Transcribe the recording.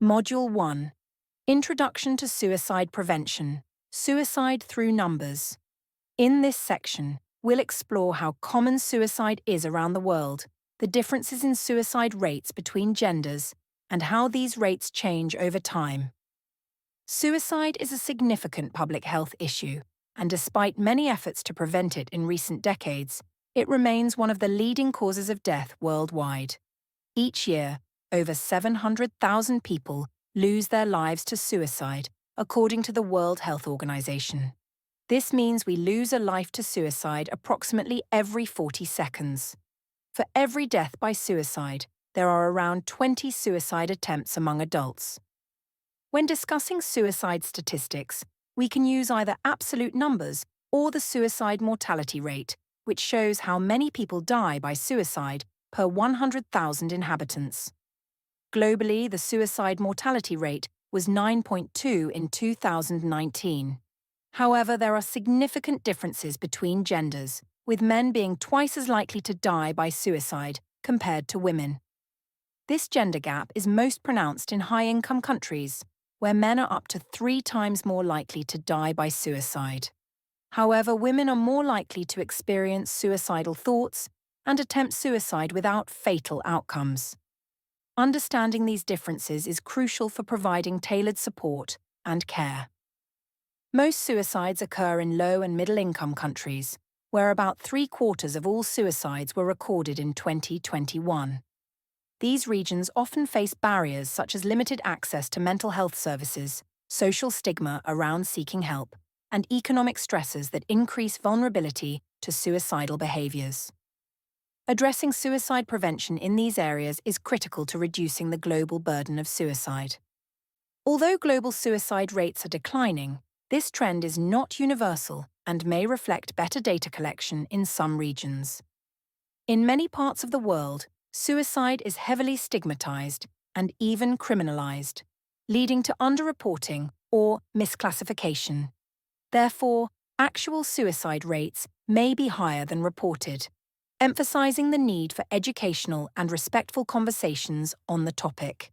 Module 1. Introduction to Suicide Prevention. Suicide Through Numbers. In this section, we'll explore how common suicide is around the world, the differences in suicide rates between genders, and how these rates change over time. Suicide is a significant public health issue, and despite many efforts to prevent it in recent decades, it remains one of the leading causes of death worldwide. Each year, over 700,000 people lose their lives to suicide, according to the World Health Organization. This means we lose a life to suicide approximately every 40 seconds. For every death by suicide, there are around 20 suicide attempts among adults. When discussing suicide statistics, we can use either absolute numbers or the suicide mortality rate, which shows how many people die by suicide per 100,000 inhabitants. Globally, the suicide mortality rate was 9.2 in 2019. However, there are significant differences between genders, with men being twice as likely to die by suicide compared to women. This gender gap is most pronounced in high-income countries, where men are up to 3 times more likely to die by suicide. However, women are more likely to experience suicidal thoughts and attempt suicide without fatal outcomes. Understanding these differences is crucial for providing tailored support and care. Most suicides occur in low- and middle-income countries, where about 3/4 of all suicides were recorded in 2021. These regions often face barriers such as limited access to mental health services, social stigma around seeking help, and economic stresses that increase vulnerability to suicidal behaviors. Addressing suicide prevention in these areas is critical to reducing the global burden of suicide. Although global suicide rates are declining, this trend is not universal and may reflect better data collection in some regions. In many parts of the world, suicide is heavily stigmatized and even criminalized, leading to underreporting or misclassification. Therefore, actual suicide rates may be higher than reported, emphasizing the need for educational and respectful conversations on the topic.